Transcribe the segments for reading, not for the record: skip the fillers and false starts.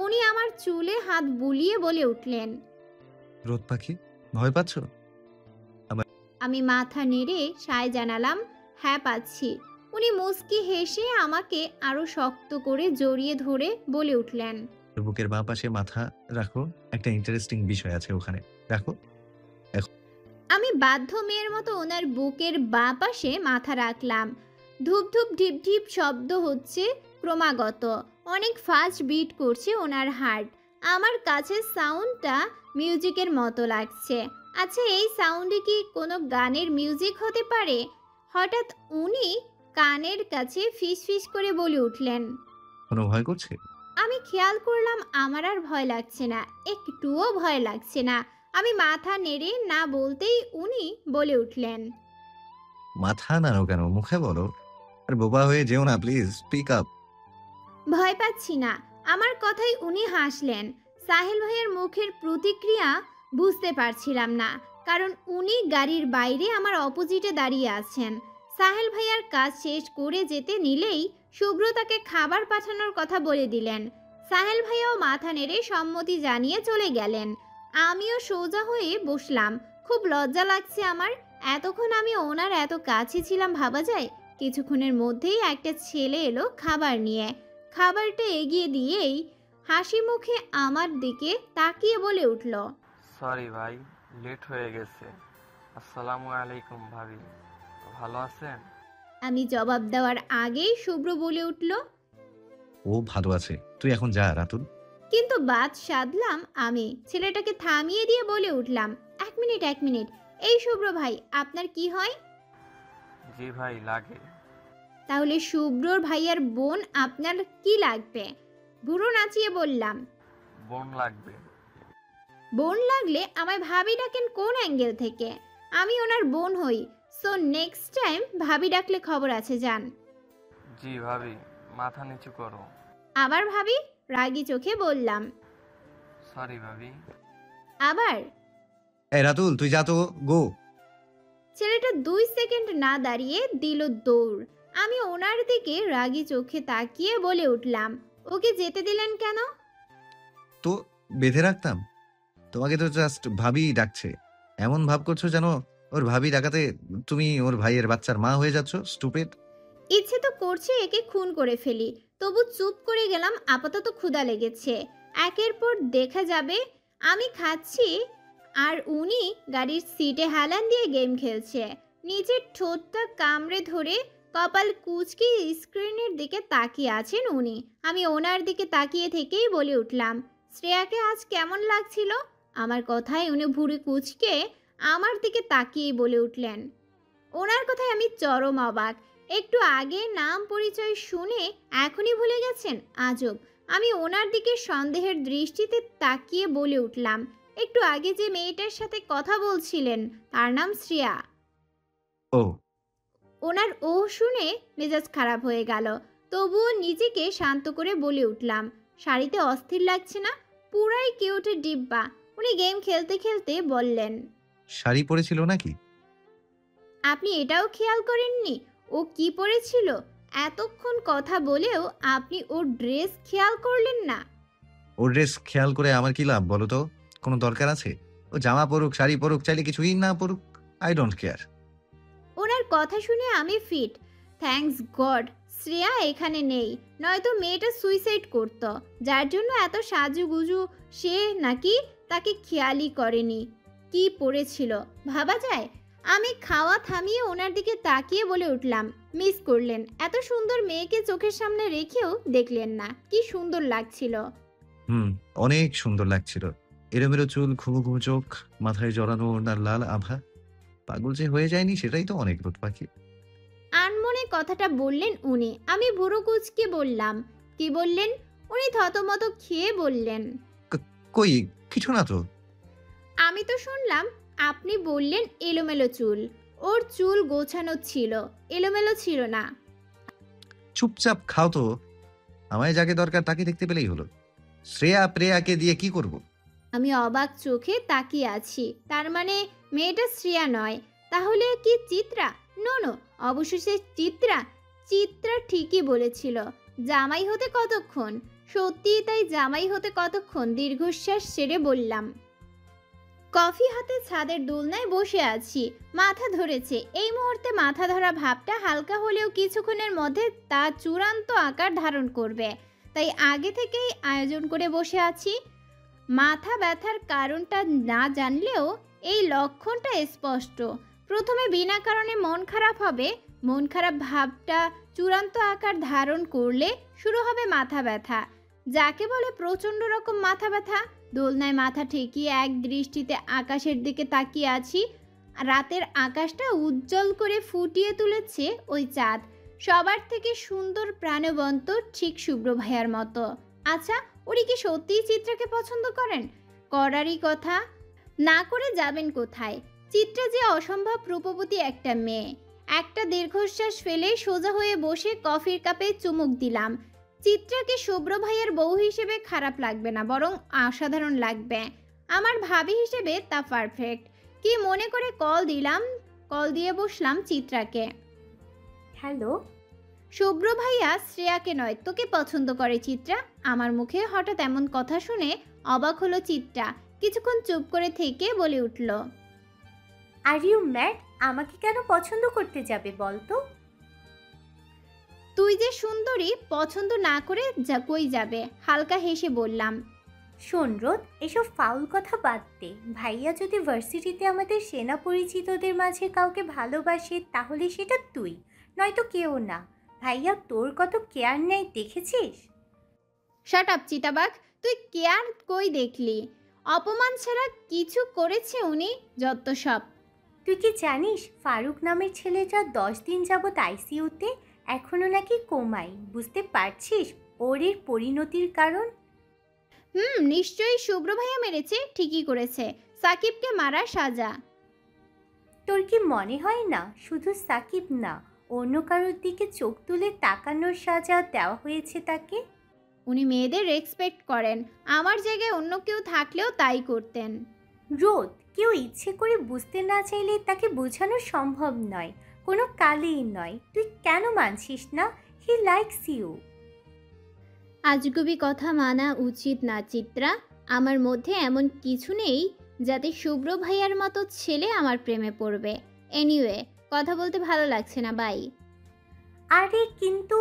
উনি আমার চুলে হাত বুলিয়ে বলে উঠলেন, রোদ পাখি, ভয় পাচ্ছ? আমি মাথা নেড়ে সায় জানালাম, হ্যাঁ পাচ্ছি। উনি মুচকি হেসে আমাকে আরো শক্ত করে জড়িয়ে ধরে বলে উঠলেন, বুকের বাঁ পাশে মাথা রাখো, একটা ইন্টারেস্টিং বিষয় আছে ওখানে। রাখো। এখন আমি বাধ্য মেয়ের মতো ওনার বুকের বাঁ পাশে মাথা রাখলাম। ধূপ ধূপ ঢিপ ঢিপ শব্দ হচ্ছে ক্রমাগত। অনেক ফাস্ট বিট করছে ওনার হার্ট। আমার কাছে সাউন্ডটা মিউজিকের মতো লাগছে। আচ্ছা, এই সাউন্ডে কি কোনো গানের মিউজিক হতে পারে? হঠাৎ উনি কানের কাছে ফিস ফিস করে বলে উঠলেন। কোনো ভয় করছে? আমি খেয়াল করলাম আমার আর ভয় লাগছে না, একটুও ভয় লাগছে না। আমি মাথা নেড়ে না বলতেই উনি বলে উঠলেন, মাথা নাড়ো কেন, মুখে বলো। আর বোবা হয়ে যেও না প্লিজ, স্পিক আপ। ভয় পাচ্ছি না। আমার কথায় উনি হাসলেন। সাহেল ভাইয়ের মুখের প্রতিক্রিয়া বুঝতে পারছিলাম না, কারণ উনি গাড়ির বাইরে আমার অপোজিটে দাঁড়িয়ে আছেন। সাহেল ভাইয়ার কাজ শেষ করে যেতে নিলেই শুভ্র তাকে খাবার পাঠানোর কথা বলে দিলেন। সাহেল ভাইয়াও মাথা নেড়ে সম্মতি জানিয়ে চলে গেলেন। আমিও সোজা হয়ে বসলাম। খুব লজ্জা লাগছে আমার। এতক্ষণ আমি ওনার এত কাছে ছিলাম ভাবা যায়? কিছুক্ষণের মধ্যেই একটা ছেলে এলো খাবার নিয়ে। খাবারটা এগিয়ে দিয়েই হাসি মুখে আমার দিকে তাকিয়ে বলে উঠল, সরি ভাই, লেট হয়ে গেছে। আসসালামু আলাইকুম ভাবি, ভালো আছেন? আমি জবাব দেওয়ার আগেই শুভ্র বলে উঠল, ও ভালো আছে, তুই এখন যা রাতুল। কিন্তু বাদ সাধলাম আমি। ছেলেটাকে থামিয়ে দিয়ে বলে উঠলাম, এক মিনিট এক মিনিট, এই শুভ্র ভাই আপনার কি হয়? জি ভাই, লাগে। তাহলে শুভ্রর ভাইয়ার বোন আপনার কি লাগবে? বুড়ো নাচিয়ে বললাম, বোন লাগবে। বোন লাগলে আমায় ভাবি ডাকেন কোন অ্যাঙ্গেল থেকে? আমি ওনার বোন হই। সো নেক্সট টাইম ভাবি ডাকলে খবর আছে, যান। জি ভাবি, মাথা নিচু করো। আবার ভাবি? রাগী চোখে বললাম। সরি ভাবি। আবার? এই রাতুল, তুই যা তো, গো। ছেলেটা 2 সেকেন্ড না দাঁড়িয়ে দিল দৌড়। আমি ওনার দিকে রাগী চোখে তাকিয়ে বলে উঠলাম, ওকে যেতে দিলেন কেন? তো বেঁধে রাখতাম? তোমাকে তো জাস্ট ভাবি ডাকছে। এমন ভাব করছো যেন ওর ভাবি ডাকাতে তুমি ওর ভাইয়ের বাচ্চার মা হয়ে যাচ্ছ, স্টুপিড। ইচ্ছে তো করছে একে খুন করে ফেলি, তবু চুপ করে গেলাম। আপাতত ক্ষুধা লেগেছে, একের পর দেখা যাবে। আমি খাচ্ছি আর উনি গাড়ির সিটে হেলান দিয়ে গেম খেলছে। নিজের ঠোঁটটা কামড়ে ধরে কপাল কুঁচকে স্ক্রিনের দিকে তাকিয়ে আছেন উনি। আমি ওনার দিকে তাকিয়ে থেকেই বলে উঠলাম, শ্রেয়াকে আজ কেমন লাগছিল? আমার কথায় উনি ভুরু কুঁচকে আমার দিকে তাকিয়েই বলে উঠলেন। ওনার কথায় আমি চরম অবাক। একটু আগে নাম পরিচয় শুনে এখনই ভুলে গেছেন, আজব। আমি ওনার দিকে সন্দেহের দৃষ্টিতে তাকিয়ে বলে উঠলাম, একটু আগে যে মেয়েটার সাথে কথা বলছিলেন তার নাম শ্রেয়া। ও, ওনার ও শুনে মেজাজ খারাপ হয়ে গেল। তবুও নিজেকে শান্ত করে বলে উঠলাম, শাড়িতে অস্থির লাগছে না? পুরাই কিউটের ডিব্বা। উনি গেম খেলতে খেলতে বললেন, শাড়ি পরেছিল নাকি? আপনি এটাও খেয়াল করেননি ও কি পরেছিল? এতক্ষণ কথা বলেও আপনি ওর ড্রেস খেয়াল করলেন না? ওর ড্রেস খেয়াল করে আমার কি লাভ বলো তো? কোনো দরকার আছে? ও জামা পরুক, শাড়ি পরুক, চাইলে কিছুই না পরুক, আই ডোন্ট কেয়ার। ওনার কথা শুনে আমি ফিট। থ্যাঙ্কস গড শ্রেয়া এখানে নেই, নয়তো মেয়েটা সুইসাইড করত। যার জন্য এত সাজুগুজু, সে নাকি তাকে খেয়ালই করেনি কি পড়েছিল, ভাবা যায়? আমি খাওয়া থামিয়ে ওনার দিকে তাকিয়ে বলে উঠলাম, মিস করলেন? এত সুন্দর মেয়েকে চোখের সামনে রেখেও দেখলেন না কি সুন্দর লাগছিল। হুম, অনেক সুন্দর লাগছিল। এলোমেলো চুল, ঘুমু ঘুমু চোখ, মাথায় জড়ানো ওড়নার লাল আভা। পাগল যে হয়ে যায়নি সেটাই তো অনেক, রোদ পাখি। আনমনে কথাটা বললেন উনি। আমি ভুরু কুঁচকে বললাম, কি বললেন? উনি থতমত খেয়ে বললেন, কই, কিছু না তো। আমি তো শুনলাম আপনি বললেন এলোমেলো চুল। ওর চুল গোছানো ছিল, এলোমেলো ছিল না। চুপচাপ খাও তো, আমায় যাকে দরকার তাকে দেখতে পেলেই হলো। শ্রেয়া প্রেয়াকে দিয়ে কি করব? আমি অবাক চোখে তাকিয়ে আছি। তার মানে মেয়েটা শ্রেয়া নয়, তাহলে কি চিত্রা? নো নো, অবশেষে চিত্রা। চিত্রা ঠিকই বলেছিল, জামাই হতে কতক্ষণ? সত্যিই তাই, জামাই হতে কতক্ষণ? দীর্ঘশ্বাস ছেড়ে বললাম। কফি হাতে ছাদের দোলনায় বসে আছি, মাথা ধরেছে। এই মুহূর্তে মাথা ধরা ভাবটা হালকা হলেও কিছুক্ষণের মধ্যে তা চূড়ান্ত আকার ধারণ করবে, তাই আগে থেকেই আয়োজন করে বসে আছি। মাথা ব্যথার কারণটা না জানলেও এই লক্ষণটা স্পষ্ট। প্রথমে বিনা কারণে মন খারাপ হবে, মন খারাপ ভাবটা চূড়ান্ত আকার ধারণ করলে শুরু হবে মাথা ব্যথা, যাকে বলে প্রচণ্ড রকম মাথা ব্যথা। দোলনায় মাথা ঠেকিয়ে এক দৃষ্টিতে আকাশের দিকে তাকিয়ে আছি। রাতের আকাশটা উজ্জ্বল করে ফুটিয়ে তুলেছে ওই চাঁদ, সবার থেকে সুন্দর প্রাণবন্ত, ঠিক শুভ্র ভাইয়ার মতো। আচ্ছা, উনি কি সত্যিই চিত্রাকে পছন্দ করেন? করারই কথা, না করে যাবেন কোথায়? চিত্রা যে অসম্ভব রূপবতী একটা মেয়ে। একটা দীর্ঘশ্বাস ফেলে সোজা হয়ে বসে কফির কাপে চুমুক দিলাম। চিত্রাকে শুভ্র ভাইয়ের বউ হিসেবে খারাপ লাগবে না, বরং অসাধারণ লাগবে। আমার ভাবি হিসেবে তা পারফেক্ট। কি মনে করে কল দিয়ে বসলাম চিত্রাকে। হ্যালো। শুভ্র ভাইয়া শ্রেয়াকে নয়, তোকে পছন্দ করে চিত্রা। আমার মুখে হঠাৎ এমন কথা শুনে অবাক হলো চিত্রা। কিছুক্ষণ চুপ করে থেকে বলে উঠল, আর ইউ ম্যাড? আমাকে কেন পছন্দ করতে যাবে বলতো? তুই যে সুন্দরী, পছন্দ না করে যা কই যাবে? হালকা হেসে বললাম। শোন রোদ, এসব ফাউল কথা বাদ দে। ভাইয়া যদি ভার্সিটিতে আমাদের সেনা পরিচিতদের মাঝে কাউকে ভালোবাসে তাহলে সেটা তুই, নয়তো কেউ না। ভাইয়া তোর কত কেয়ার নেয় দেখেছিস? শাট আপ চিতাবাঘ, তুই কেয়ার কই দেখলি? অপমান ছাড়া কিছু করেছে উনি? যত সব। তুই কি জানিস ফারুক নামের ছেলেটা 10 দিন যাবৎ আইসিইউতে, এখনো নাকি কোমাই। বুঝতে পারছিস ওর এর পরিণতির কারণ? নিশ্চয়ই শুভ্র ভাইয়া মেরেছে। ঠিকই করেছে, সাকিবকে মারার সাজা। তোর কি মনে হয় না শুধু সাকিব না, অন্য কারোর দিকে চোখ তুলে তাকানোর সাজা দেওয়া হয়েছে তাকে? উনি মেয়েদের রেসপেক্ট করেন, আমার জায়গায় অন্য কেউ থাকলেও তাই করতেন। রোদ, কেউ ইচ্ছে করে বুঝতে না চাইলে তাকে বোঝানো সম্ভব নয়, কোনো কালেই নয়। তুই কেন মানছিস না? He likes you. আজগুবি কথা মানা উচিত না চিত্রা। আমার মধ্যে এমন কিছু নেই যাতে শুভ্র ভাইয়ার মতো ছেলে আমার প্রেমে পড়বে। এনিওয়ে, কথা বলতে ভালো লাগছে না, বাই। আরে কিন্তু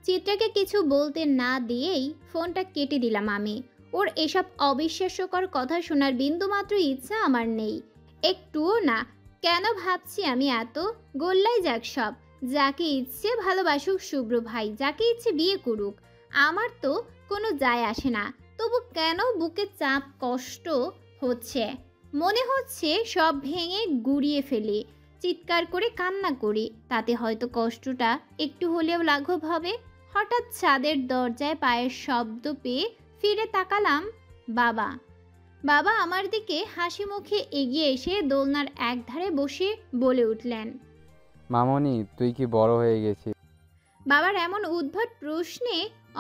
চিত্রাকে কিছু বলতে না দিয়েই ফোনটা কেটে দিলাম আমি। ওর এসব অবিশ্বাস্যকর কথা শোনার বিন্দুমাত্র ইচ্ছা আমার নেই, একটুও না। কেন ভাবছি আমি এত? গোল্লাই যাক সব, যাকে ইচ্ছে ভালোবাসুক শুভ্র ভাই, যাকে ইচ্ছে বিয়ে করুক, আমার তো কোনো যায় আসে না। তবু কেন বুকে চাপ, কষ্ট হচ্ছে, মনে হচ্ছে সব ভেঙে গুড়িয়ে ফেলি, চিৎকার করে কান্না করি, তাতে হয়তো কষ্টটা একটু হলেও লাঘব হবে। হঠাৎ ছাদের দরজায় পায়ের শব্দ পেয়ে ফিরে তাকালাম। বাবা বাবা আমার দিকে হাসি মুখে এগিয়ে এসে দোলনার একধারে বসে বলে উঠলেন, মামনি, তুই কি বড় হয়ে গেছিস? বাবার এমন উদ্ভট প্রশ্নে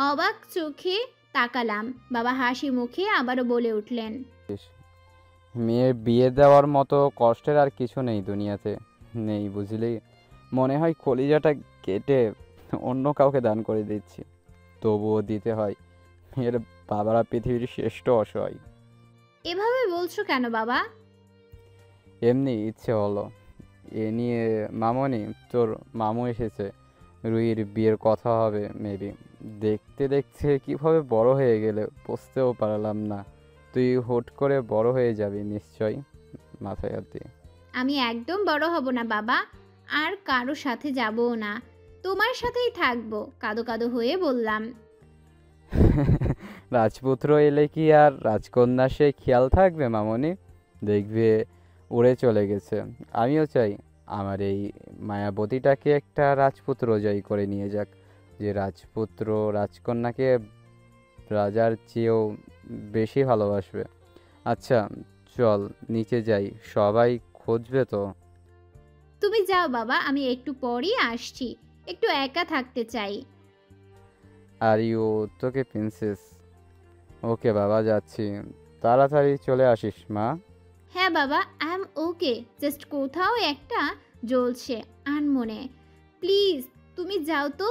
অবাক চোখে তাকালাম। বাবা হাসি মুখে আবারও বলে উঠলেন, মেয়ের বিয়ে দেওয়ার মতো কষ্টের আর কিছু নেই দুনিয়াতে, নেই বুঝলি। মনে হয় কলিজাটা কেটে অন্য কাউকে দান করে দিচ্ছি, তবুও দিতে হয়। মেয়ের বাবারা পৃথিবীর শ্রেষ্ঠ অসহায়। এভাবে বলছো কেন বাবা? এমনি ইচ্ছে হলো। এ নিয়ে মামনি, তোর মামু এসেছে, রুহির বিয়ের কথা হবে মেবি। দেখতে দেখতে কিভাবে বড় হয়ে গেলে বুঝতেও পারলাম না। তুই হুট করে বড় হয়ে যাবি নিশ্চয়, মাথায় হাত দিয়ে। আমি একদম বড় হব না বাবা, আর কারো সাথে যাবও না, তোমার সাথেই থাকবো। কাদো কাদো হয়ে বললাম, রাজপুত্র এলে কি আর রাজকন্যা সে খেয়াল থাকবে মামনি? দেখবে উড়ে চলে গেছে। আমিও চাই আমার এই মায়াবতীটাকে একটা রাজপুত্র জয় করে নিয়ে যাক, যে রাজপুত্র রাজকন্যাকে রাজার চেয়েও বেশি ভালোবাসবে। আচ্ছা চল নিচে যাই, সবাই খুঁজবে তো। তুমি যাও বাবা, আমি একটু পরই আসছি, একটু একা থাকতে চাই। আর ইউ তোকে প্রিন্সেস। ওকে বাবা, যাচ্ছি, তাড়াতাড়ি চলে আসিস মা। হ্যাঁ বাবা, আই এম ওকে, জাস্ট কোথাও একটা জ্বলছে আনমনে। প্লিজ তুমি যাও তো।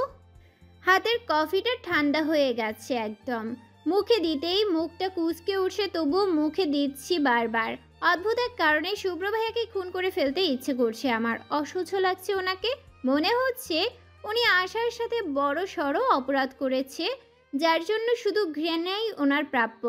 হাতের কফিটা ঠান্ডা হয়ে গেছে একদম। মুখে দিতেই মুখটা কুঁচকে উঠছে, তবুও মুখে দিচ্ছি বারবার। অদ্ভুত এক কারণে শুভ্র ভাইয়াকে খুন করে ফেলতে ইচ্ছে করছে আমার। অসহ্য লাগছে ওনাকে। মনে হচ্ছে উনি আশার সাথে বড় সড়ো অপরাধ করেছে, যার জন্য শুধু ঘৃণাই ওনার প্রাপ্য।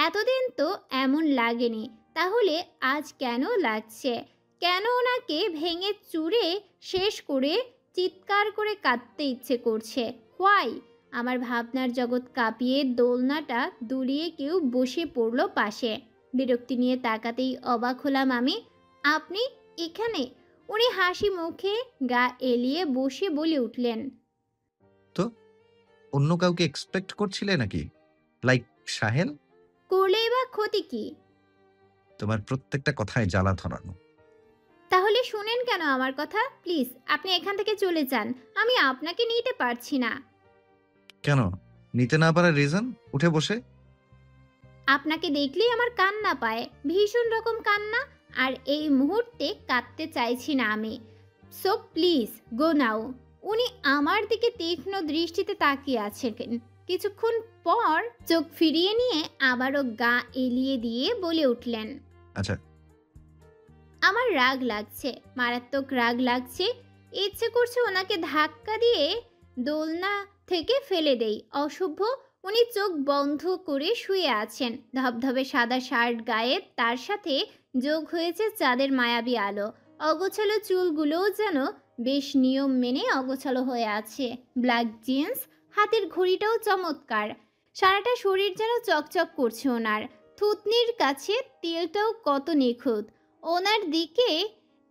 এতদিন তো এমন লাগেনি, তাহলে আজ কেন লাগছে? কেন ওনাকে ভেঙে চুরে শেষ করে চিৎকার করে কাঁদতে ইচ্ছে করছে? হোয়াই? আমার ভাবনার জগৎ কাঁপিয়ে দোলনাটা দুলিয়ে কেউ বসে পড়ল পাশে। বিরক্তি নিয়ে তাকাতেই অবাক হলাম আমি। আপনি এখানে? উনি হাসি মুখে গা এলিয়ে বসে বলে উঠলেন, তো অন্য কাউকে এক্সপেক্ট করছিলে নাকি? লাইক সাহেল? করলেই বা ক্ষতি কি? তোমার প্রত্যেকটা কথায় জ্বালা ধরানো। তাহলে শুনেন কেন আমার কথা? প্লিজ আপনি এখান থেকে চলে যান। আমি আপনাকে নিতে পারছি না। কেন নিতে না পারার রিজন? উঠে বসে। আপনাকে দেখলেই আমার কান্না পায়, ভীষণ রকম কান্না। আর এই মুহূর্তে কাঁদতে চাইছি না আমি। সো প্লিজ গো নাও। উনি আমার দিকে তীক্ষ্ণ দৃষ্টিতে তাকিয়ে আছেন। কিছুক্ষণ পর চোখ ফিরিয়ে নিয়ে আবারও গা এলিয়ে দিয়ে বলে উঠলেন, আচ্ছা, আমার রাগ লাগছে, মারাত্মক রাগ লাগছে। ইচ্ছে করছে ওনাকে ধাক্কা দিয়ে দোলনা থেকে ফেলে দেই। অসভ্য। উনি চোখ বন্ধ করে শুয়ে আছেন, ধবধবে সাদা শার্ট গায়ে, তার সাথে যোগ হয়েছে চাঁদের মায়াবী আলো। অগোছালো চুলগুলোও যেন বেশ নিয়ম মেনে অগোছালো হয়ে আছে। ব্ল্যাক জিন্স, হাতের ঘড়িটাও চমৎকার। সারাটা শরীর যেন চকচক করছে ওনার। থুতনির কাছে তেলটাও কত নিখুঁত। ওনার দিকে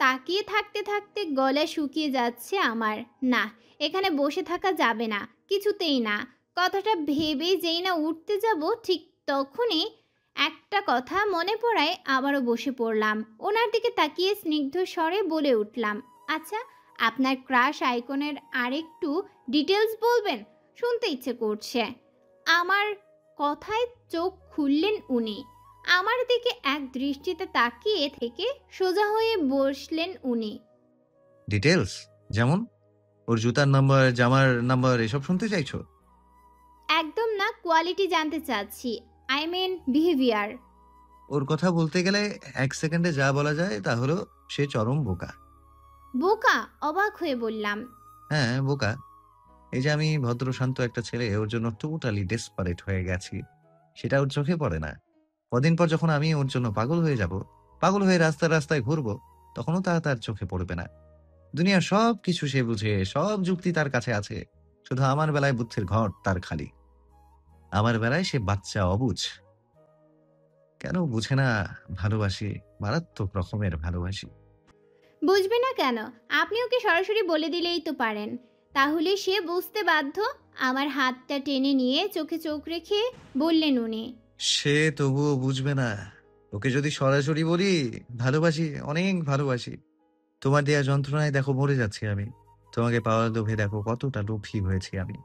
তাকিয়ে থাকতে থাকতে গলা শুকিয়ে যাচ্ছে আমার। না, এখানে বসে থাকা যাবে না, কিছুতেই না। কথাটা ভেবে যেই না উঠতে যাব, ঠিক তখনই একটা কথা মনে পড়ায় আবারও বসে পড়লাম। ওনার দিকে তাকিয়ে স্নিগ্ধ স্বরে বলে উঠলাম, আচ্ছা আপনার ক্রাশ আইকনের আরেকটু ডিটেলস বলবেন? শুনতে ইচ্ছে করছে। আমার কথায় চোখ খুললেন উনি। আমার দিকে এক দৃষ্টিতে তাকিয়ে থেকে সোজা হয়ে বসলেন উনি। ডিটেলস? যেমন ওর জুতার নাম্বার, জামার নাম্বার, এসব শুনতে চাইছো? একদম না, কোয়ালিটি জানতে চাচ্ছি। I mean behaviour. ওর কথা বলতে গেলে 1 সেকেন্ডে যা বলা যায় তা হলো সে চরম বোকা। বোকা? অবাক হয়ে বললাম। হ্যাঁ, বোকা। এই যে আমি ভদ্র শান্ত একটা ছেলে ওর জন্য টোটালি ডেসপারেট হয়ে গেছি, সেটা ওর চোখে পড়ে না। কদিন পর যখন আমি ওর জন্য পাগল হয়ে যাব, পাগল হয়ে রাস্তায় রাস্তায় ঘুরবো, তখনও তা তার চোখে পড়বে না। দুনিয়ার সব কিছু সে বুঝে, সব যুক্তি তার কাছে আছে, শুধু আমার বেলায় বুদ্ধির ঘর তার খালি। আমার বেলায় সে বাচ্চা, অবুঝ। কেন বুঝে না ভালোবাসি, মারাত্মক রকমের ভালোবাসি। বুঝবে না কেন? আপনি ওকে সরাসরি বলে দিলেই তো পারেন, তাহলে সে বুঝতে বাধ্য। আমার হাতটা টেনে নিয়ে চোখে চোখ রেখে বললেন উনি। সে তবুও বুঝবে না। ওকে যদি সরাসরি বলি ভালোবাসি, অনেক ভালোবাসি, তোমার দেয়া যন্ত্রণায় দেখো মরে যাচ্ছি আমি, তোমাকে পাওয়ার লোভে দেখো কতটা লোভী হয়েছি আমি।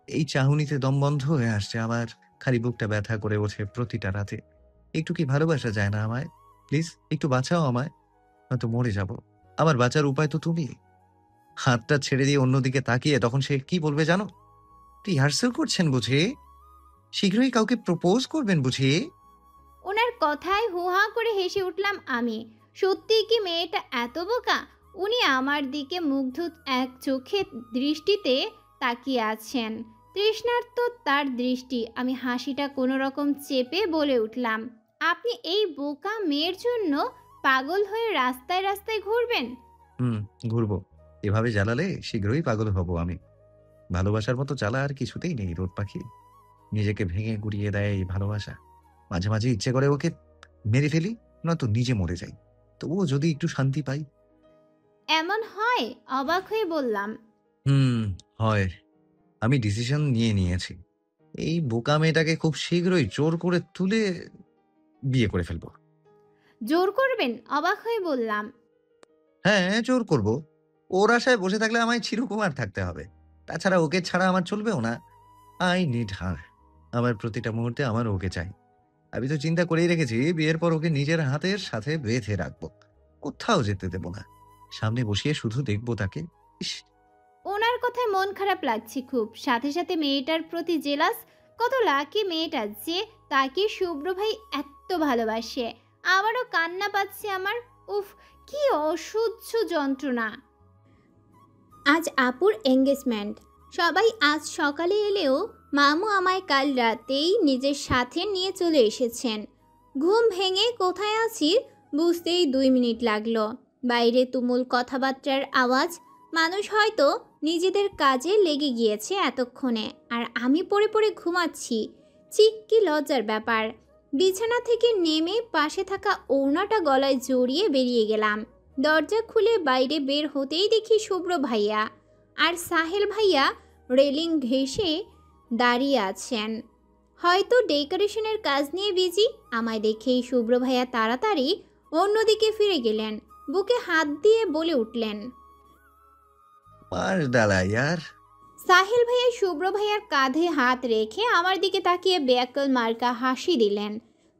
এই চাহনিতে দম বন্ধ হয়ে আসছে আমার, খালি বুকটা ব্যথা করে ওঠে প্রতিটা রাতে। একটু কি ভালোবাসা যায় না আমায়? প্লিজ একটু বাঁচাও আমায়, নয়তো মরে যাব। আমার বাঁচার উপায় তো তুমি। হাতটা ছেড়ে দিয়ে অন্যদিকে তাকিয়ে তখন সে কি বলবে জানো? রিহার্সেল করছেন বুঝি? শীঘ্রই কাউকে প্রপোজ করবেন বুঝি? ওনার কথায় হুহা করে হেসে উঠলাম আমি। সত্যি কি মেয়েটা এত বোকা? উনি আমার দিকে মুগ্ধ এক চোখে দৃষ্টিতে তাকিয়ে আছেন, তৃষ্ণার্ত তার দৃষ্টি। আমি হাসিটা কোনো রকম চেপে বলে উঠলাম, আপনি এই বোকা মেয়ের জন্য পাগল হয়ে রাস্তায় রাস্তায় ঘুরবেন? ঘুরবো। এভাবে জ্বালালে শীঘ্রই পাগল হব আমি। ভালোবাসার মতো জ্বালা আর কিছুতেই নেই রোদ পাখি। নিজেকে ভেঙে গুড়িয়ে দেয় এই ভালোবাসা। মাঝে মাঝে ইচ্ছে করে ওকে মেরে ফেলি, নয়তো নিজে মরে যাই, তবুও যদি একটু শান্তি পাই। এমন হয়? অবাক হয়ে বললাম। হয়। আমি ডিসিশন নিয়ে নিয়েছি। এই বোকা মেয়েটাকে খুব শীঘ্রই জোর করে তুলে বিয়ে করে ফেলবো। জোর করবেন? অবাক হয়ে বললাম। হ্যাঁ, জোর করব। ওর আশায় বসে থাকলে আমায় চিরকুমার থাকতে হবে। তাছাড়া ওকে ছাড়া আমার চলবেও না। I need her. আমার প্রতিটা মুহূর্তে আমার ওকে চাই। আমি তো চিন্তা করেই রেখেছি বিয়ের পর ওকে নিজের হাতের সাথে বেঁধে রাখবো, কোথাও যেতে দেব না। সামনে বসিয়ে শুধু দেখবো তাকে। ইস, ওনার কথা কথায় মন খারাপ লাগছে খুব, সাথে সাথে মেয়েটার প্রতি জেলাস। কত লাকি মেয়েটা যে তাকে শুভ্র ভাই এত ভালোবাসে। আবারও কান্না পাচ্ছে আমার। উফ, কি অসহ্য যন্ত্রণা। আজ আপুর এঙ্গেজমেন্ট, সবাই আজ সকালে এলেও মামু আমায় কাল রাতেই নিজের সাথে নিয়ে চলে এসেছেন। ঘুম ভেঙে কোথায় আছি বুঝতেই 2 মিনিট লাগলো। বাইরে তুমুল কথাবার্তার আওয়াজ, মানুষ হয়তো নিজেদের কাজে লেগে গিয়েছে এতক্ষণে, আর আমি পড়ে পড়ে ঘুমাচ্ছি। কি লজ্জার ব্যাপার। বিছানা থেকে নেমে পাশে থাকা ওড়নাটা গলায় জড়িয়ে বেরিয়ে গেলাম। দরজা খুলে বাইরে বের হতেই দেখি শুভ্র ভাইয়া আর সাহেল ভাইয়া রেলিং ঘেঁষে দাঁড়িয়ে আছেন, হয়তো ডেকোরেশনের কাজ নিয়ে বিজি। আমায় দেখেই শুভ্র ভাইয়া তাড়াতাড়ি অন্যদিকে ফিরে গেলেন, বুকে হাত দিয়ে বলে উঠলেন, মার ডালা ইয়ার। সাহেল ভাইয়া শুভ্র ভাইয়ার কাঁধে হাত রেখে আমার দিকে তাকিয়ে বেয়াক্কল মার্কা হাসি দিলেন।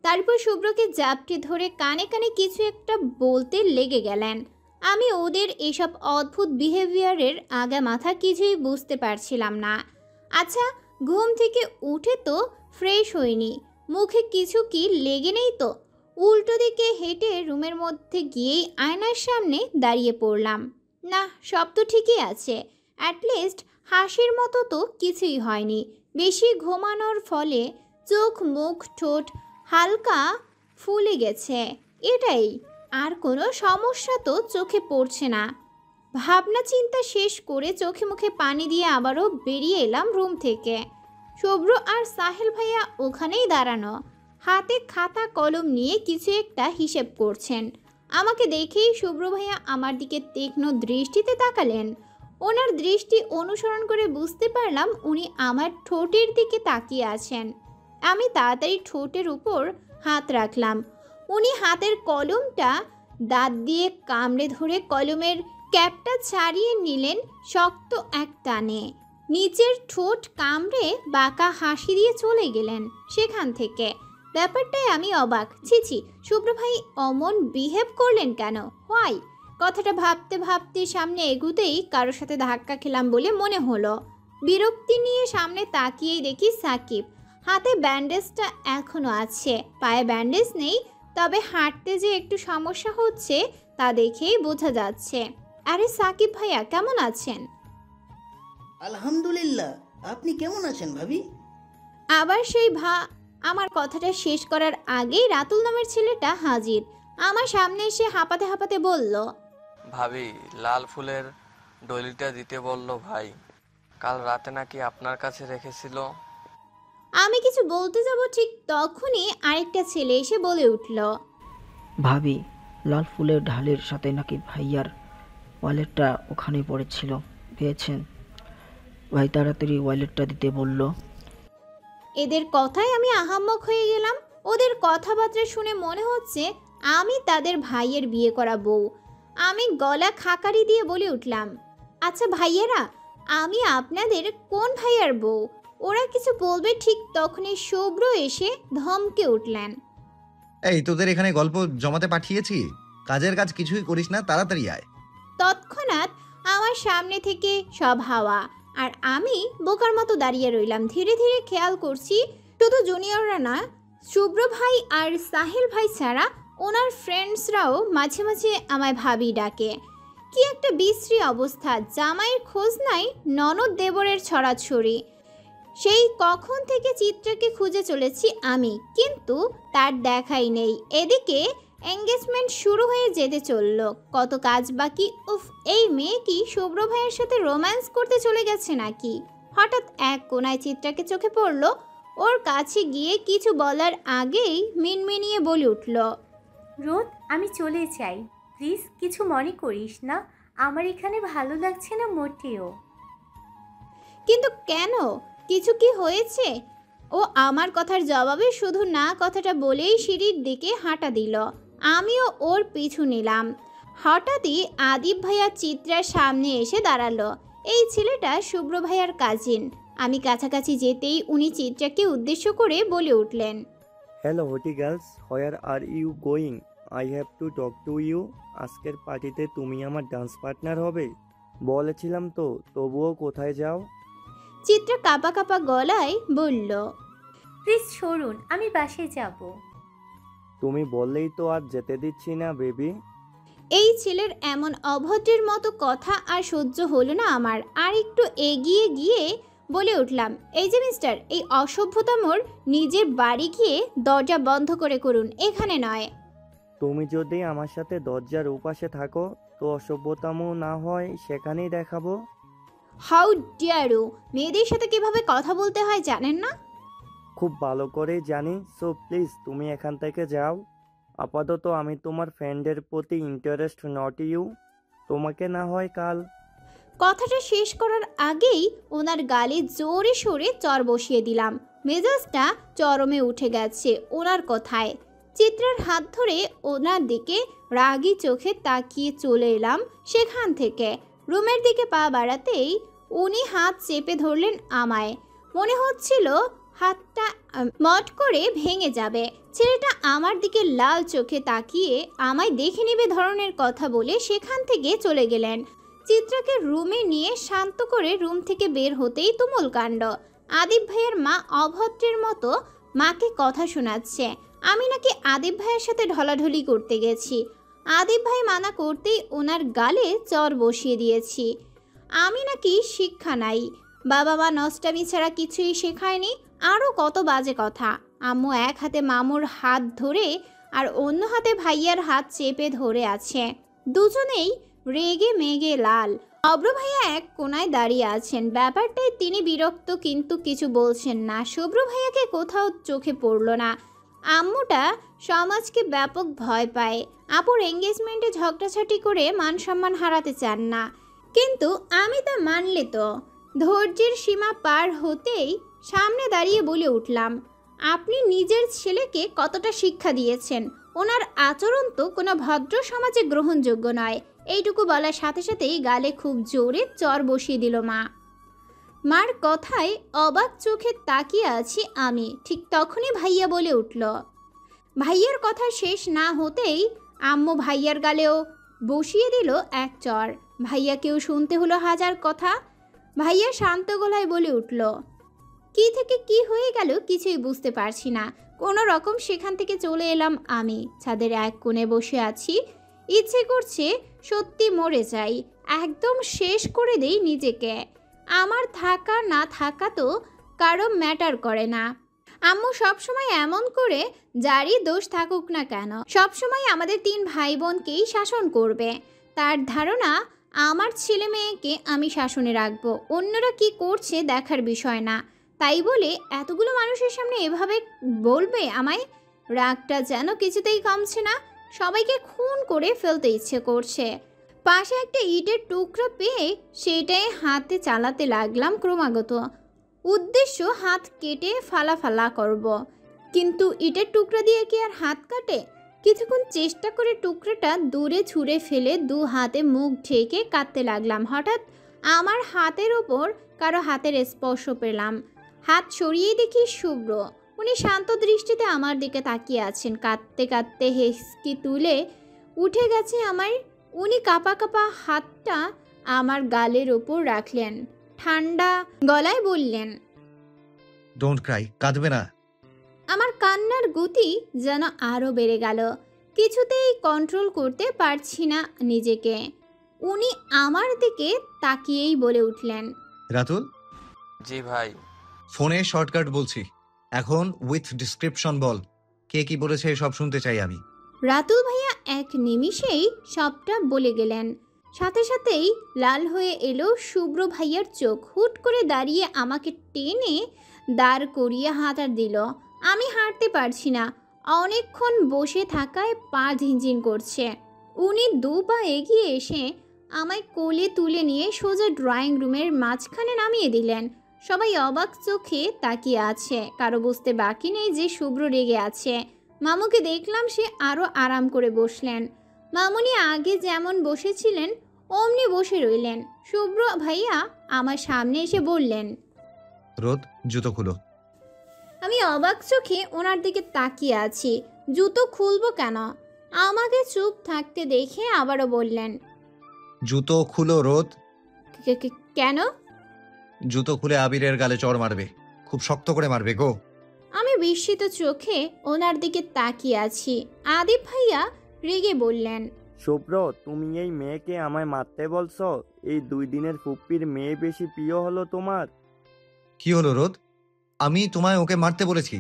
তারপর শুভ্রকে জাপটে ধরে কানে কানে কিছু একটা বলতে লেগে গেলেন। আমি ওদের এসব অদ্ভুত বিহেভিয়ারের আগা মাথা কিছুই বুঝতে পারছিলাম না। আচ্ছা, ঘুম থেকে উঠে তো ফ্রেশ হইনি, মুখে কিছু কি লেগে নেই তো? উল্টো দিকে হেঁটে রুমের মধ্যে গিয়েই আয়নার সামনে দাঁড়িয়ে পড়লাম। না, সব তো ঠিকই আছে, অ্যাটলিস্ট হাসির মতো তো কিছুই হয়নি। বেশি ঘুমানোর ফলে চোখ, মুখ, ঠোঁট হালকা ফুলে গেছে, এটাই। আর কোনো সমস্যা তো চোখে পড়ছে না। ভাবনা চিন্তা শেষ করে চোখে মুখে পানি দিয়ে আবারও বেরিয়ে এলাম রুম থেকে। শুভ্র আর সাহেল ভাইয়া ওখানেই দাঁড়ানো, হাতে খাতা কলম নিয়ে কিছু একটা হিসেব করছেন। আমাকে দেখেই শুভ্র ভাইয়া আমার দিকে তীক্ষ্ণ দৃষ্টিতে তাকালেন। ওনার দৃষ্টি অনুসরণ করে বুঝতে পারলাম উনি আমার ঠোঁটের দিকে তাকিয়ে আছেন। আমি তাড়াতাড়ি ঠোঁটের উপর হাত রাখলাম। উনি হাতের কলমটা দাঁত দিয়ে কামড়ে ধরে কলমের ক্যাপটা ছাড়িয়ে নিলেন শক্ত এক টানে। নিচের ঠোঁট কামড়ে বাঁকা হাসি দিয়ে চলে গেলেন সেখান থেকে। ব্যাপারটাই আমি অবাক। ছি, শুভ্র ভাই অমন বিহেভ করলেন কেন? হোয়াই? কথাটা ভাবতে ভাবতে সামনে এগুতেই কারোর সাথে ধাক্কা খেলাম বলে মনে হলো। বিরক্তি নিয়ে সামনে তাকিয়েই দেখি সাকিব। হাতে ব্যান্ডেজটা এখনো আছে, পায়ে ব্যান্ডেজ নেই, তবে হাঁটতে যে একটু সমস্যা হচ্ছে তা দেখেই বোঝা যাচ্ছে। আরে সাকিব ভাইয়া, কেমন আছেন? আলহামদুলিল্লাহ, আপনি কেমন আছেন ভাবি? আবার সেই আমার কথাটা শেষ করার আগেই রাতুল নামের ছেলেটা হাজির। আমার সামনে এসে হাঁপাতে হাঁপাতে বলল, ভাবি, লাল ফুলের ডলিটা দিতে বলল ভাই, কাল রাতে নাকি আপনার কাছে রেখেছিল। আমি কিছু বলতে যাব ঠিক তখনই আরেকটা ছেলে এসে বলে উঠল, ভাবি, লাল ফুলের ঢালের সাথে নাকি ভাইয়ার ওয়ালেটটা ওখানেই পড়েছিল, পেয়েছেন? ভাই তাড়াতাড়ি ওয়ালেটটা দিতে বলল। এদের কথায় আমি আহাম্মক হয়ে গেলাম। ওদের কথাবার্তা শুনে মনে হচ্ছে আমি তাদের ভাইয়ের বিয়ে করা বউ। আমি গলা খাকারি দিয়ে বলে উঠলাম, আচ্ছা ভাইয়েরা, আমি আপনাদের কোন ভাইয়ার বউ? ওরা কিছু বলবে ঠিক তখনই শুভ্র এসে ধমকে উঠলেন, এই তোদের এখানে গল্প জমাতে পাঠিয়েছি, কাজের কাজ কিছুই করিস না, তাড়াতাড়ি আয়। তৎক্ষণাৎ আমার সামনে থেকে সব হাওয়া, আর আমি বোকার মতো দাঁড়িয়ে রইলাম। ধীরে ধীরে খেয়াল করছি শুধু জুনিয়ররা না, শুভ্র ভাই আর সাহেল ভাই ছাড়া ওনার ফ্রেন্ডসরাও মাঝে মাঝে আমায় ভাবি ডাকে। কি একটা বিশ্রী অবস্থা, জামাইয়ের খোঁজ নাই, ননদ দেবরের ছড়াছড়ি। সেই কখন থেকে চিত্রাকে খুঁজে চলেছি আমি, কিন্তু তার দেখাই নেই। এদিকে এঙ্গেজমেন্ট শুরু হয়ে যেতে চলল, কত কাজ বাকি। উফ, এই মেয়ে কি শুভ্র ভাইয়ের সাথে রোম্যান্স করতে চলে গেছে নাকি? হঠাৎ এক কোনায় চিত্রাকে চোখে পড়ল। ওর কাছে গিয়ে কিছু বলার আগেই মিনমিনিয়ে বলে উঠল, রোদ, আমি চলে যাই, প্লিজ কিছু মনে করিস না, আমার এখানে ভালো লাগছে না মোটেও। কিন্তু কেন? কিছু কি হয়েছে? ও আমার কথার জবাবে শুধু না কথাটা বলেই সিঁড়ির দিকে হাঁটা দিল। আমিও ওর পিছু নিলাম। হঠাৎই আদিব ভাইয়া চিত্রার সামনে এসে দাঁড়ালো। এই ছেলেটা শুভ্র ভাইয়ার কাজিন। আমি কাছাকাছি যেতেই উনি চিত্রাকে উদ্দেশ্য করে বলে উঠলেন, hello hottie girls, where are you going? I have to talk to you. আজকের পার্টিতে তুমি আমার ডান্স পার্টনার হবে। বলেছিলাম তো, তবুও কোথায় যাও? চিত্রা কাঁপা কাঁপা গলায় বলল। প্লিজ সরুন, আমি বাসে যাব। তুমি বললেই তো আর যেতে দিচ্ছি না বেবি। এই ছেলের এমন অভদ্রের মতো কথা আর সহ্য হলো না আমার। আর একটু এগিয়ে গিয়ে বলে উঠলাম, এই যে মিস্টার, এই অসভ্যতা মোর নিজের বাড়ি গিয়ে দরজা বন্ধ করে করুন, এখানে নয়। তুমি যদি আমার সাথে দরজার ওপাশে থাকো তো অসভ্যতামও না হয় সেখানেই দেখাবো। How dare you! মেয়েদের সাথে কিভাবে কথা বলতে হয় জানেন না? খুব ভালো করেই জানি। সো প্লিজ তুমি এখান থেকে যাও। আপাতত আমি তোমার ফ্রেন্ডের প্রতি ইন্টারেস্ট নট ইউ। তোমাকে না হয় কাল। কথাটা শেষ করার আগেই ওনার গালে জোরে সোরে চর বসিয়ে দিলাম। মেজাজটা চরমে উঠে গেছে ওনার কথায়। চিত্রার হাত ধরে ওনার দিকে রাগী চোখে তাকিয়ে চলে এলাম সেখান থেকে। রুমের দিকে পা বাড়াতেই উনি হাত চেপে ধরলেন আমায়। মনে হচ্ছিল হাতটা মট করে ভেঙে যাবে। ছেলেটা আমার দিকে লাল চোখে তাকিয়ে আমায় দেখে নেবে ধরনের কথা বলে সেখান থেকে চলে গেলেন। চিত্রাকে রুমে নিয়ে শান্ত করে রুম থেকে বের হতেই তুমুল কাণ্ড। আদিব ভাইয়ের মা অভদ্রের মতো মাকে কথা শোনাচ্ছে আমি নাকি আদিব ভাইয়ের সাথে ঢলাঢলি করতে গেছি। আদিব ভাই মানা করতেই ওনার গালে চর বসিয়ে দিয়েছি। আমি নাকি শিক্ষা নাই, বাবা মা নষ্টামি ছাড়া কিছুই শেখায়নি। আরও কত বাজে কথা। আম্মু এক হাতে মামুর হাত ধরে আর অন্য হাতে ভাইয়ার হাত চেপে ধরে আছে। দুজনেই রেগে মেগে লাল। অব্র ভাইয়া এক কোনায় দাঁড়িয়ে আছেন। ব্যাপারটাই তিনি বিরক্ত, কিন্তু কিছু বলছেন না। শুভ্র ভাইয়াকে কোথাও চোখে পড়ল না। আম্মুটা সমাজকে ব্যাপক ভয় পায়। আপুর এঙ্গেজমেন্টে ঝগড়াঝাটি করে মান সম্মান হারাতে চান না, কিন্তু আমি তা মানলে তো। ধৈর্যের সীমা পার হতেই সামনে দাঁড়িয়ে বলে উঠলাম, আপনি নিজের ছেলেকে কতটা শিক্ষা দিয়েছেন? ওনার আচরণ তো কোনো ভদ্র সমাজে গ্রহণযোগ্য নয়। এইটুকু বলার সাথে সাথেই গালে খুব জোরে চর বসিয়ে দিল মা। মার কথায় অবাক চোখে তাকিয়ে আছি আমি। ঠিক তখনই ভাইয়া বলে উঠল। ভাইয়ার কথা শেষ না হতেই আম্মু ভাইয়ার গালেও বসিয়ে দিল এক চর। ভাইয়াকেও শুনতে হলো হাজার কথা। ভাইয়া শান্ত গলায় বলে উঠল, কি থেকে কি হয়ে গেল কিছুই বুঝতে পারছি না। কোনো রকম সেখান থেকে চলে এলাম আমি। ছাদের এক কোণে বসে আছি। ইচ্ছে করছে সত্যি মরে যাই, একদম শেষ করে দেই নিজেকে। আমার থাকা না থাকা তো কারো ম্যাটার করে না। আম্মু সবসময় এমন করে, যারই দোষ থাকুক না কেন, সবসময় আমাদের 3 ভাই বোনকেই শাসন করবে। তার ধারণা আমার ছেলে মেয়েকে আমি শাসনে রাখবো, অন্যরা কি করছে দেখার বিষয় না। তাই বলে এতগুলো মানুষের সামনে এভাবে বলবে আমায়? রাগটা যেন কিছুতেই কমছে না। সবাইকে খুন করে ফেলতে ইচ্ছে করছে। পাশে একটা ইটের টুকরা পেয়ে সেটাই হাতে চালাতে লাগলাম ক্রমাগত। উদ্দেশ্য হাত কেটে ফালা করব, কিন্তু ইটের টুকরা দিয়ে কি আর হাত কাটে? কিছুক্ষণ চেষ্টা করে টুকরাটা দূরে ছুঁড়ে ফেলে 2 হাতে মুখ ঢেকে কাটতে লাগলাম। হঠাৎ আমার হাতের ওপর কারো হাতের স্পর্শ পেলাম। হাত সরিয়ে দেখি শুভ্র। উনি শান্ত দৃষ্টিতে আমার দিকে তাকিয়ে আছেন। কাঁদতে কাঁদতে হেসকি তুলে উঠে গেছে আমার। উনি কাঁপা কাঁপা হাতটা আমার গালের ওপর রাখলেন, ঠান্ডা গলায় বললেন, ডোন্ট ক্রাই, কাঁদবে না। আমার কান্নার গতি যেন আরও বেড়ে গেল। কিছুতেই কন্ট্রোল করতে পারছি না নিজেকে। উনি আমার দিকে তাকিয়েই বলে উঠলেন, রাতুল, জি ভাই। ফোনে শর্টকাট বলছি, এখন উইথ ডিসক্রিপশন বল, কে কি বলেছে সব শুনতে চাই আমি। রাতুল ভাইয়া এক নিমিষেই সবটা বলে গেলেন। সাথে সাথেই লাল হয়ে এলো শুভ্র ভাইয়ার চোখ। হুট করে দাঁড়িয়ে আমাকে টেনে দাঁড় করিয়ে হাঁটা দিল। আমি হাঁটতে পারছি না। অনেকক্ষণ বসে থাকায় পা ঝিনঝিন করছে। উনি 2 পা এগিয়ে এসে আমায় কোলে তুলে নিয়ে সোজা ড্রয়িং রুমের মাঝখানে নামিয়ে দিলেন। সবাই অবাক চোখে তাকিয়ে আছে। কারো বুঝতে বাকি নেই যে শুভ্র রেগে আছে। মামুকে দেখলাম সে আরও আরাম করে বসলেন। মামুনি আগে যেমন বসেছিলেন অমনি বসে রইলেন। শুভ্র ভাইয়া আমার সামনে এসে বললেন, রোদ, জুতো খুলো। আমি অবাক চোখে ওনার দিকে তাকিয়ে আছি। জুতো খুলবো কেন? আমাকে চুপ থাকতে দেখে আবারও বললেন, জুতো খুলো রোদ। কেন? জুতো খুলে আবিরের গালে চড় মারবে, খুব শক্ত করে মারবে গো। আমি বিস্মিত চোখে ওনার দিকে তাকিয়ে আছি। আদিব ভাইয়া রেগে বললেন, শুভ্র, তুমি এই মেয়েকে আমায় মারতে বলছো? এই 2 দিনের ফুপ্পির মেয়ে বেশি প্রিয় হলো তোমার? কি হলো রোদ? আমি তোমায় ওকে মারতে বলেছি?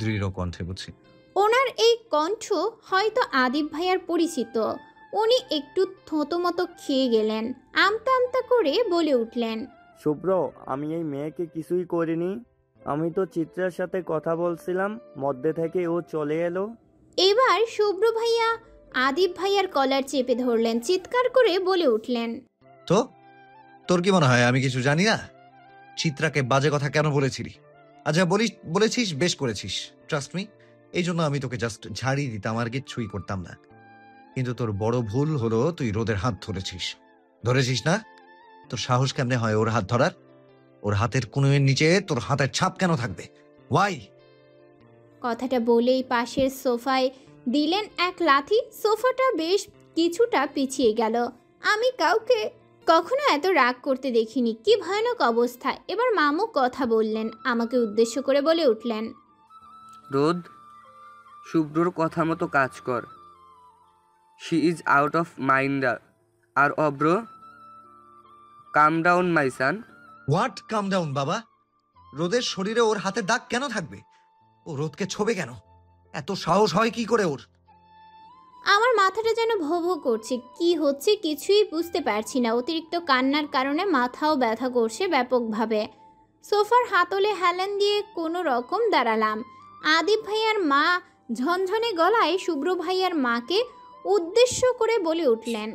দৃঢ় কণ্ঠে বলছি। ওনার এই কণ্ঠ হয়তো আদিব ভাইয়ার পরিচিত। উনি একটু থতমত খেয়ে গেলেন, আমতা আমতা করে বলে উঠলেন, শুভ্র, আমি এই মেয়েকে কিছুই করিনি। আমি তো চিত্রার সাথে কথা বলছিলাম, মধ্যে থেকে ও চলে এলো। এবার শুভ্র ভাইয়া আদিব ভাইয়ার কলার চেপে ধরলেন, চিৎকার করে বলে উঠলেন, তো তোর কি মনে হয় আমি কিছু জানি না? চিত্রাকে বাজে কথা কেন বলেছিলি? আচ্ছা বলেছিস, বেশ করেছিস, ট্রাস্ট মি। এই জন্য আমি তোকে জাস্ট ঝাড়িয়ে দিতাম, আর কিচ্ছুই করতাম না। কিন্তু তোর বড় ভুল হলো তুই রোদের হাত ধরেছিস না? তোর সাহস কেমনে হয় ওর হাত ধরার? ওর হাতের কনুইয়ের নিচে তোর হাতের ছাপ কেন থাকবে? ওয়াই? কথাটা বলেই পাশের সোফায় দিলেন এক লাথি। সোফাটা বেশ কিছুটা পিছিয়ে গেল। আমি কাউকে কখনো এত রাগ করতে দেখিনি। কি ভয়ানক অবস্থা। এবার মামু কথা বললেন, আমাকে উদ্দেশ্য করে বলে উঠলেন, রোদ, শুভ্রর কথা মতো কাজ কর। She is out of mind. আর অব্র, come down my son. What come down বাবা? রোদের শরীরে ওর হাতের দাগ কেন থাকবে? ও রোদকে ছোবে কেন? এত সাহস হয় কি করে ওর? আমার মাথাটা যেন ভো ভো করছে। কি হচ্ছে কিছুই বুঝতে পারছি না। অতিরিক্ত কান্নার কারণে মাথাও ব্যথা করছে ব্যাপকভাবে। সোফার হাতলে হেলান দিয়ে কোনো রকম দাঁড়ালাম। আদিব ভাইয়ার মা ঝনঝনে গলায় শুভ্র ভাইয়ার মাকে উদ্দেশ্য করে বলে উঠলেন,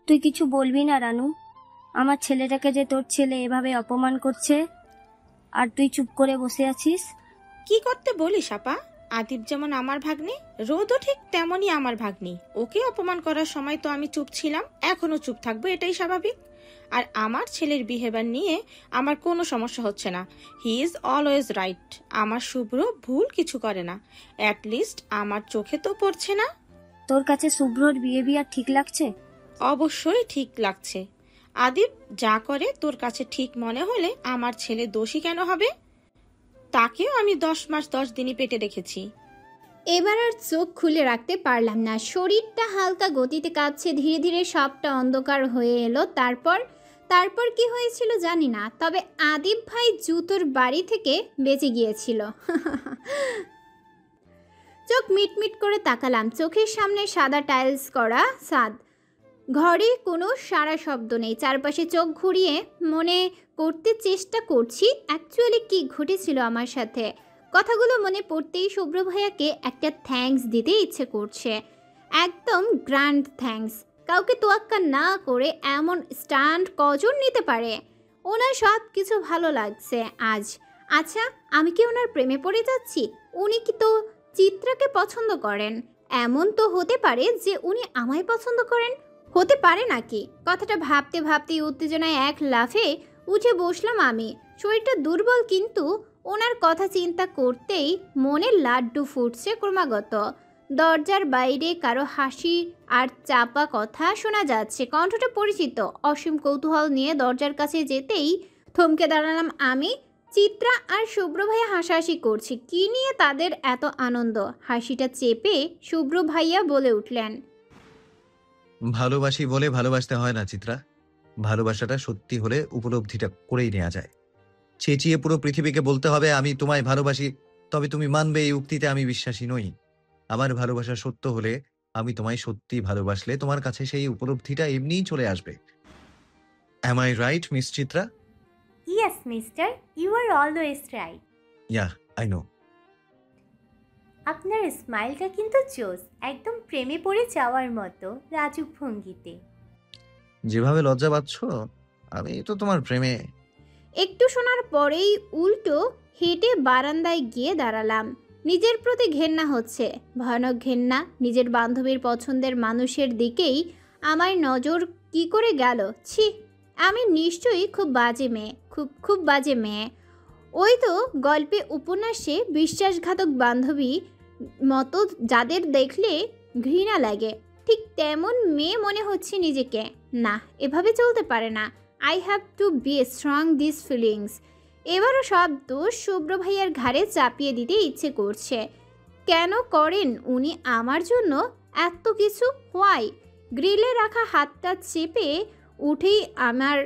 তুই কিছু বলবি না রানু? আমার ছেলেটাকে যে তোর ছেলে এভাবে অপমান করছে, আর তুই চুপ করে বসে আছিস? কি করতে বলিস আপা? আদিব যেমন আমার ভাগ্নি, রোদও ঠিক তেমনই আমার ভাগ্নি। ওকে অপমান করার সময় তো আমি চুপ ছিলাম, এখনো চুপ থাকবো, এটাই স্বাভাবিক। আর আমার ছেলের বিহেভিয়ার নিয়ে আমার কোনো সমস্যা হচ্ছে না। He is always right. আমার শুভ্র ভুল কিছু করে না, অ্যাটলিস্ট আমার চোখে তো পড়ছে না। তোর কাছে শুভ্রর বিহেভিয়ার ঠিক লাগছে? অবশ্যই ঠিক লাগছে। আদিব যা করে তোর কাছে ঠিক মনে হলে আমার ছেলে দোষী কেন হবে? তাকেও আমি 10 মাস 10 দিনই পেটে রেখেছি। এবার আর চোখ খুলে রাখতে পারলাম না। শরীরটা হালকা গতিতে কাঁপছে। ধীরে ধীরে সবটা অন্ধকার হয়ে এলো। তারপর কি হয়েছিল জানি না, তবে আদিব ভাই জুতোর বাড়ি থেকে বেঁচে গিয়েছিল। চোখ মিটমিট করে তাকালাম। চোখের সামনে সাদা টাইলস করা ছাদ, ঘরে কোনো সারা শব্দ নেই। চারপাশে চোখ ঘুরিয়ে মনে করতে চেষ্টা করছি অ্যাকচুয়ালি কি ঘটেছিল আমার সাথে। কথাগুলো মনে পড়তেই শুভ্র ভাইয়াকে একটা থ্যাঙ্কস দিতে ইচ্ছে করছে, একদম গ্র্যান্ড থ্যাঙ্কস। কাউকে তোয়াক্কা না করে এমন স্ট্যান্ড কজন নিতে পারে? ওনার সব কিছু ভালো লাগছে আজ। আচ্ছা, আমি কি ওনার প্রেমে পড়ে যাচ্ছি? উনি কি তো চিত্রাকে পছন্দ করেন? এমন তো হতে পারে যে উনি আমায় পছন্দ করেন। হতে পারে নাকি? কথাটা ভাবতে ভাবতেই উত্তেজনায় এক লাফে উঠে বসলাম আমি। শরীরটা দুর্বল, কিন্তু ওনার কথা চিন্তা করতেই মনে লাড্ডু ফুটছে ক্রমাগত। দরজার বাইরে কারো হাসি আর চাপা কথা শোনা যাচ্ছে। কণ্ঠটা পরিচিত। অসীম কৌতূহল নিয়ে দরজার কাছে যেতেই থমকে দাঁড়ালাম আমি। চিত্রা আর শুভ্র ভাইয়া হাসাহাসি করছে। কি নিয়ে তাদের এত আনন্দ? হাসিটা চেপে শুভ্র ভাইয়া বলে উঠলেন, ভালোবাসি বলে ভালোবাসতে হয় না চিত্রা। ভালোবাসাটা সত্যি হলে উপলব্ধিটা করেই নেওয়া যায়। চেঁচিয়ে পুরো পৃথিবীকে বলতে হবে আমি তোমায় ভালোবাসি, তবে তুমি মানবে, এই উক্তিতে আমি বিশ্বাসী নই। আমার ভালোবাসা সত্য হলে, আমি তোমায় সত্যি ভালোবাসলে তোমার কাছে সেই উপলব্ধিটা এমনিই চলে আসবে। Am I right miss Chitra? Yes mister, you are always right. Yeah, I know. আপনার স্মাইলটা কিন্তু জোস, একদম প্রেমে পড়ে যাওয়ার মতো রাজুক ভঙ্গিতে। যেভাবে লজ্জা পাচ্ছ, আমি তো তোমার প্রেমে। একটু শোনার পরেই উল্টো হেঁটে বারান্দায় গিয়ে দাঁড়ালাম। নিজের প্রতি ঘেন্না হচ্ছে, ভয়ানক ঘেন্না। নিজের বান্ধবীর পছন্দের মানুষের দিকেই আমার নজর কি করে গেল? ছি, আমি নিশ্চয়ই খুব বাজে মেয়ে, খুব বাজে মেয়ে। ওই তো গল্পে উপন্যাসে বিশ্বাসঘাতক বান্ধবী মতো যাদের দেখলে ঘৃণা লাগে, ঠিক তেমন মেয়ে মনে হচ্ছে নিজেকে। না, এভাবে চলতে পারে না। I have two be strong this feelings. এবারও সব দোষ শুভ্র ভাইয়ার ঘাড়ে চাপিয়ে দিতে ইচ্ছে করছে। কেন করেন উনি আমার জন্য এত কিছু? হোয়াই? গ্রিলে রাখা হাতটা চেপে উঠেই আমার